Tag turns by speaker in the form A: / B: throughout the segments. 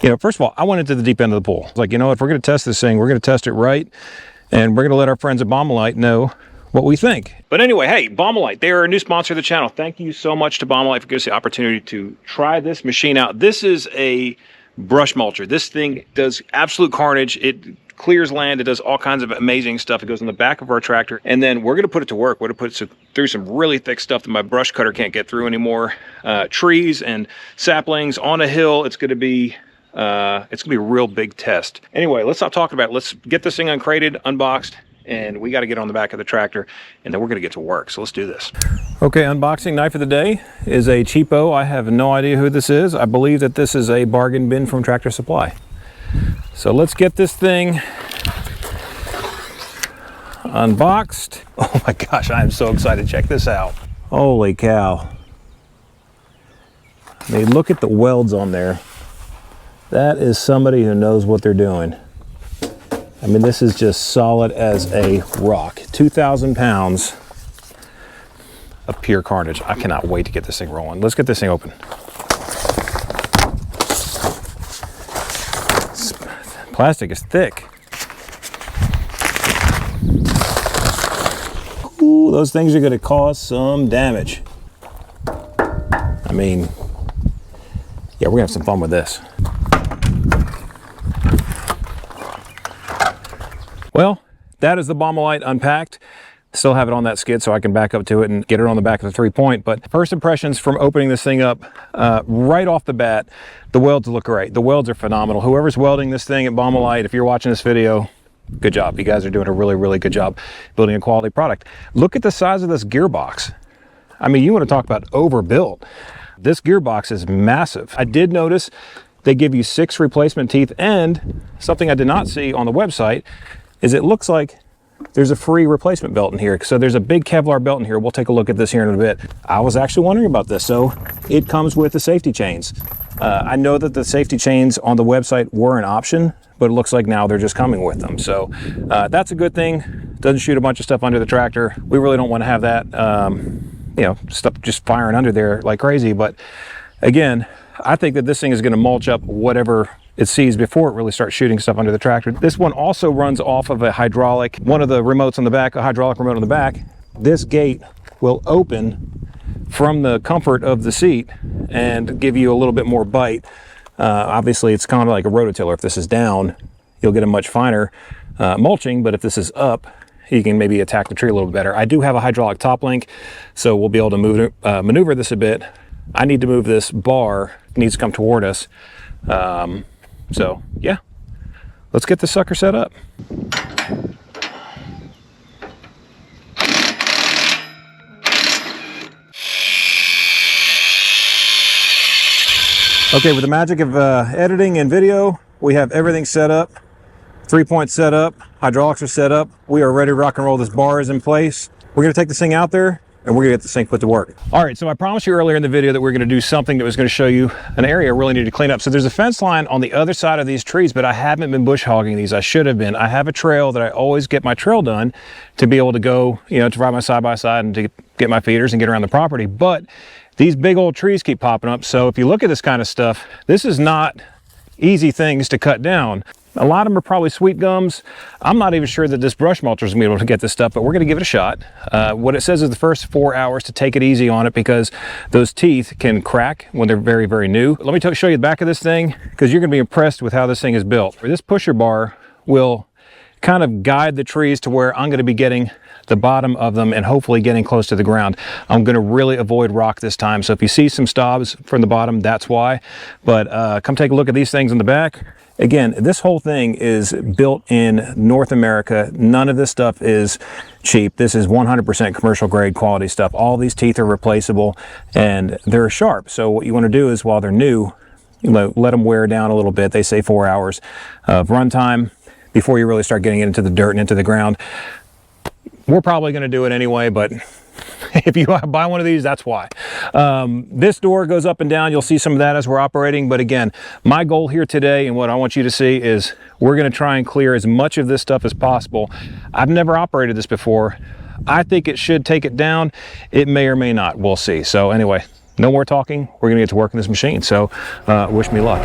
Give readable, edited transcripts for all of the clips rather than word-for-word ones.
A: you know, first of all, I went into the deep end of the pool. Like, you know, if we're going to test this thing, we're going to test it right, and we're going to let our friends at Baumalight know what we think. But anyway, hey, Baumalight, they are a new sponsor of the channel. Thank you so much to Baumalight for giving us the opportunity to try this machine out. This is a brush mulcher. This thing does absolute carnage. It clears land. It does all kinds of amazing stuff. It goes on the back of our tractor, and then we're going to put it to work. We're going to put it through some really thick stuff that my brush cutter can't get through anymore. Trees and saplings on a hill. It's going to be a real big test. Anyway, let's stop talking about it. Let's get this thing uncrated, unboxed, and we got to get on the back of the tractor, and then we're going to get to work. So let's do this. Okay, unboxing knife of the day is a cheapo. I have no idea who this is. I believe that this is a bargain bin from Tractor Supply. So let's get this thing unboxed. Oh my gosh, I am so excited. Check this out. Holy cow. I mean, look at the welds on there. That is somebody who knows what they're doing. I mean, this is just solid as a rock. 2,000 pounds of pure carnage. I cannot wait to get this thing rolling. Let's get this thing open. Plastic is thick. Ooh, those things are going to cause some damage. I mean, yeah, we're going to have some fun with this. Well, that is the Baumalight unpacked. Still have it on that skid so I can back up to it and get it on the back of the 3-point. But first impressions from opening this thing up, right off the bat, the welds look great. The welds are phenomenal. Whoever's welding this thing at Baumalight, if you're watching this video, good job. You guys are doing a really, really good job building a quality product. Look at the size of this gearbox. I mean, you want to talk about overbuilt. This gearbox is massive. I did notice they give you 6 replacement teeth, and something I did not see on the website is it looks like there's a free replacement belt in here. So there's a big Kevlar belt in here. We'll take a look at this here in a bit. I was actually wondering about this. So it comes with the safety chains. I know that the safety chains on the website were an option, but it looks like now they're just coming with them. So that's a good thing. Doesn't shoot a bunch of stuff under the tractor. We really don't want to have that, you know, stuff just firing under there like crazy. But again, I think that this thing is going to mulch up whatever it sees before it really starts shooting stuff under the tractor. This one also runs off of a hydraulic, one of the remotes on the back, a hydraulic remote on the back. This gate will open from the comfort of the seat and give you a little bit more bite. Obviously, it's kind of like a rototiller. If this is down, you'll get a much finer mulching, but if this is up, you can maybe attack the tree a little bit better. I do have a hydraulic top link, so we'll be able to maneuver this a bit. I need to move this bar. It needs to come toward us. So yeah, let's get this sucker set up. Okay, with the magic of editing and video, we have everything set up. 3-point set up, hydraulics are set up. We are ready to rock and roll. This bar is in place. We're gonna take this thing out there and we're gonna get this thing put to work. All right, so I promised you earlier in the video that we're gonna do something that was gonna show you an area I really need to clean up. So there's a fence line on the other side of these trees, but I haven't been bush hogging these. I should have been. I have a trail that I always get my trail done to be able to go, you know, to ride my side-by-side and to get my feeders and get around the property. But these big old trees keep popping up. So if you look at this kind of stuff, this is not easy things to cut down. A lot of them are probably sweet gums. I'm not even sure that this brush mulcher is going to be able to get this stuff, but we're going to give it a shot. What it says is the first 4 hours to take it easy on it because those teeth can crack when they're very, very new. Let me show you the back of this thing because you're going to be impressed with how this thing is built. This pusher bar will kind of guide the trees to where I'm going to be getting the bottom of them and hopefully getting close to the ground. I'm going to really avoid rock this time. So if you see some stobs from the bottom, that's why. But come take a look at these things in the back. Again, this whole thing is built in North America. None of this stuff is cheap. This is 100% commercial grade quality stuff. All these teeth are replaceable and they're sharp. So what you want to do is while they're new, you know, let them wear down a little bit. They say 4 hours of runtime before you really start getting into the dirt and into the ground. We're probably going to do it anyway, but if you buy one of these, that's why. This door goes up and down. You'll see some of that as we're operating. But again, my goal here today and what I want you to see is we're going to try and clear as much of this stuff as possible. I've never operated this before. I think it should take it down. It may or may not. We'll see. So anyway, no more talking. We're going to get to work on this machine. So wish me luck.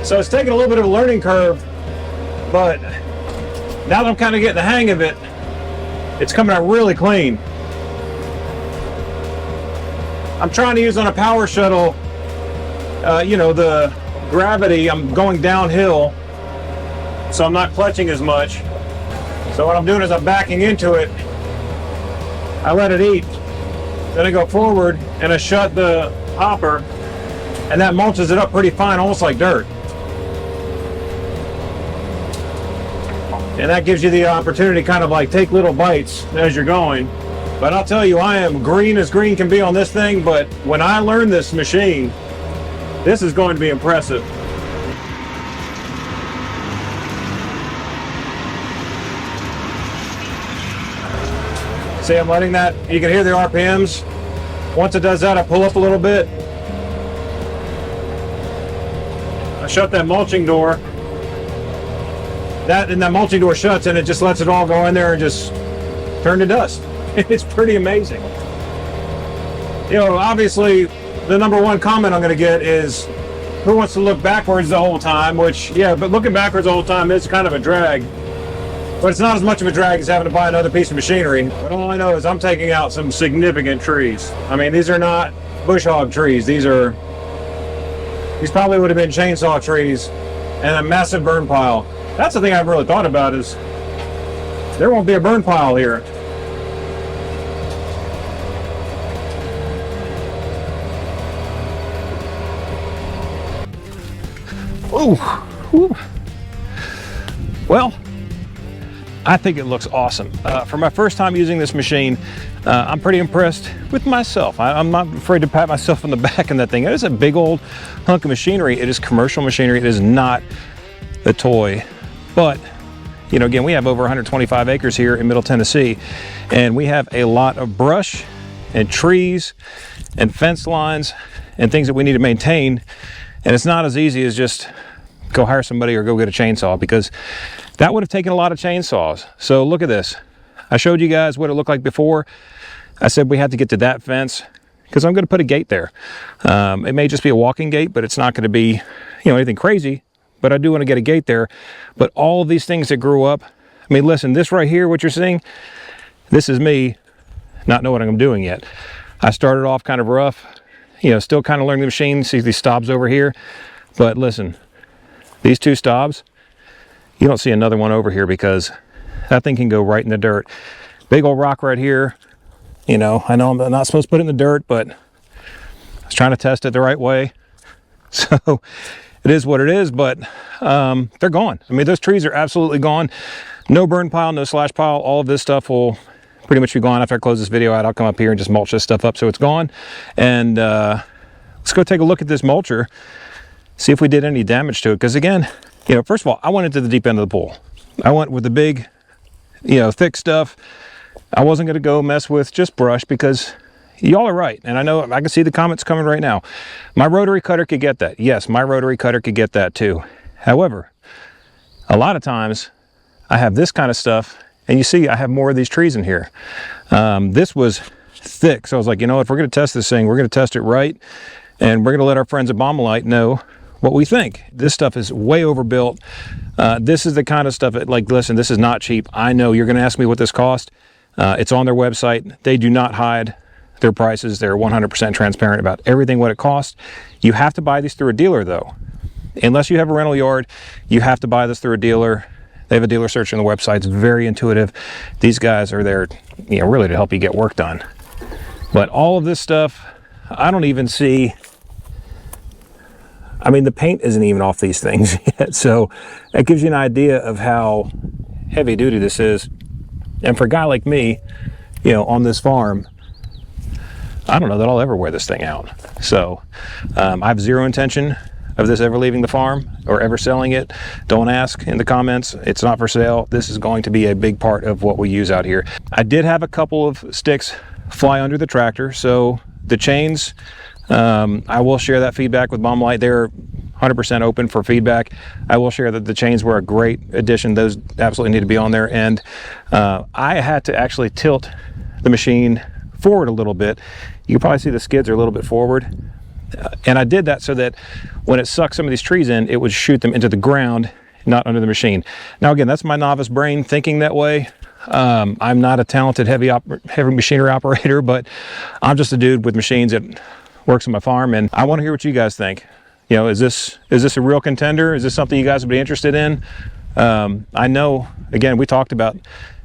A: So it's taken a little bit of a learning curve, but now that I'm kind of getting the hang of it, it's coming out really clean. I'm trying to use on a power shuttle, you know, the gravity, I'm going downhill, so I'm not clutching as much. So what I'm doing is I'm backing into it, I let it eat, then I go forward and I shut the hopper, and that mulches it up pretty fine, almost like dirt. And that gives you the opportunity to kind of like take little bites as you're going. But I'll tell you, I am green as green can be on this thing, but when I learn this machine, this is going to be impressive. See, I'm letting that, you can hear the RPMs. Once it does that, I pull up a little bit. I shut that mulching door. That mulching door shuts and it just lets it all go in there and just turn to dust. It's pretty amazing. You know, obviously the number one comment I'm going to get is, who wants to look backwards the whole time? Which, yeah, but looking backwards the whole time is kind of a drag. But it's not as much of a drag as having to buy another piece of machinery. But all I know is I'm taking out some significant trees. I mean, these are not bush hog trees. These probably would have been chainsaw trees and a massive burn pile. That's the thing I haven't really thought about, is there won't be a burn pile here. Ooh. Well, I think it looks awesome. For my first time using this machine, I'm pretty impressed with myself. I'm not afraid to pat myself on the back in that thing. It is a big old hunk of machinery. It is commercial machinery. It is not a toy. But, you know, again, we have over 125 acres here in Middle Tennessee, and we have a lot of brush and trees and fence lines and things that we need to maintain. And it's not as easy as just go hire somebody or go get a chainsaw, because that would have taken a lot of chainsaws. So look at this. I showed you guys what it looked like before. I said we had to get to that fence because I'm going to put a gate there. It may just be a walking gate, but it's not going to be, you know, anything crazy. But I do want to get a gate there. But all of these things that grew up, I mean, listen, this right here, what you're seeing, this is me not knowing what I'm doing yet. I started off kind of rough, you know, still kind of learning the machine. See these stobs over here. But listen, these two stobs, you don't see another one over here because that thing can go right in the dirt. Big old rock right here. You know, I know I'm not supposed to put it in the dirt, but I was trying to test it the right way. So it is what it is, but they're gone. I mean, those trees are absolutely gone. No burn pile, no slash pile. All of this stuff will pretty much be gone. After I close this video out, I'll come up here and just mulch this stuff up so it's gone. And let's go take a look at this mulcher, see if we did any damage to it. Because again, you know, first of all, I went into the deep end of the pool. I went with the big, you know, thick stuff. I wasn't going to go mess with just brush because y'all are right. And I know I can see the comments coming right now. My rotary cutter could get that. Yes, my rotary cutter could get that too. However, a lot of times I have this kind of stuff, and you see I have more of these trees in here. This was thick. So I was like, you know, if we're going to test this thing, we're going to test it right. And we're going to let our friends at Baumalight know what we think. This stuff is way overbuilt. This is the kind of stuff that, like, listen, this is not cheap. I know you're going to ask me what this cost. It's on their website. They do not hide their prices. They're 100% transparent about everything, what it costs. You have to buy these through a dealer though. Unless you have a rental yard, you have to buy this through a dealer. They have a dealer search on the website. It's very intuitive. These guys are there, you know, really to help you get work done. But all of this stuff, I don't even see, I mean, the paint isn't even off these things yet. So that gives you an idea of how heavy duty this is. And for a guy like me, you know, on this farm, I don't know that I'll ever wear this thing out. So I have zero intention of this ever leaving the farm or ever selling it. Don't ask in the comments. It's not for sale. This is going to be a big part of what we use out here. I did have a couple of sticks fly under the tractor. So the chains, I will share that feedback with Baumalight. They're 100% open for feedback. I will share that the chains were a great addition. Those absolutely need to be on there. And I had to actually tilt the machine forward a little bit. You can probably see the skids are a little bit forward. And I did that so that when it sucked some of these trees in, it would shoot them into the ground, not under the machine. Now again, that's my novice brain thinking that way. I'm not a talented heavy machinery operator, but I'm just a dude with machines that works on my farm, and I want to hear what you guys think. You know, is this a real contender? Is this something you guys would be interested in? I know, again, we talked about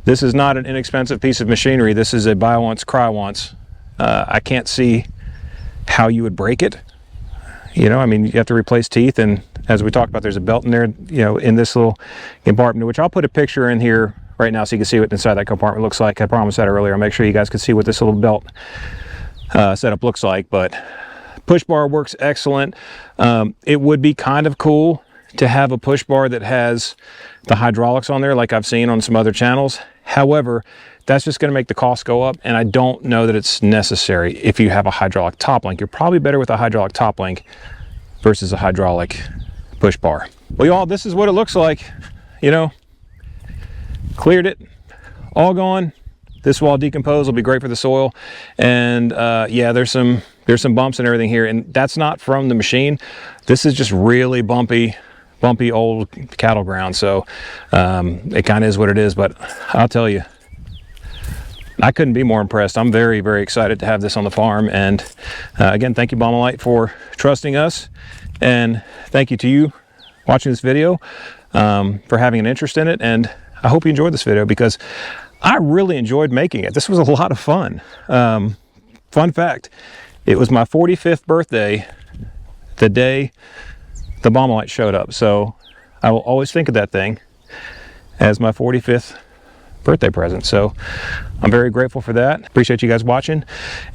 A: this is not an inexpensive piece of machinery. This is a buy once, cry once. I can't see how you would break it. You know, I mean, you have to replace teeth, and as we talked about, there's a belt in there, you know, in this little compartment, which I'll put a picture in here right now so you can see what inside that compartment looks like. I promised that earlier. I'll make sure you guys can see what this little belt setup looks like, but push bar works excellent. It would be kind of cool to have a push bar that has the hydraulics on there like I've seen on some other channels. However, that's just going to make the cost go up, and I don't know that it's necessary if you have a hydraulic top link. You're probably better with a hydraulic top link versus a hydraulic push bar. Well, y'all, this is what it looks like. You know, cleared it, all gone. This will all decompose, will be great for the soil. And yeah, there's some bumps and everything here, and that's not from the machine. This is just really bumpy old cattle ground. So it kind of is what it is, but I'll tell you, I couldn't be more impressed. I'm very, very excited to have this on the farm. And again, thank you, Baumalight, for trusting us. And thank you to you watching this video for having an interest in it. And I hope you enjoyed this video because I really enjoyed making it. This was a lot of fun. Fun fact, it was my 45th birthday the day the Baumalight showed up. So I will always think of that thing as my 45th birthday present. So I'm very grateful for that. Appreciate you guys watching.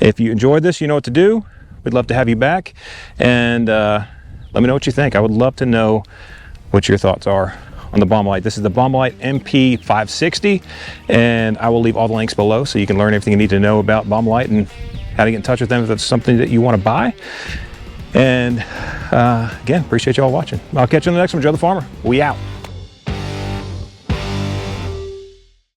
A: If you enjoyed this, you know what to do. We'd love to have you back, and let me know what you think. I would love to know what your thoughts are on the Baumalight. This is the Baumalight MP560, and I will leave all the links below so you can learn everything you need to know about Baumalight and how to get in touch with them if it's something that you want to buy. And again, appreciate you all watching. I'll catch you on the next one. Joe the Farmer. We out.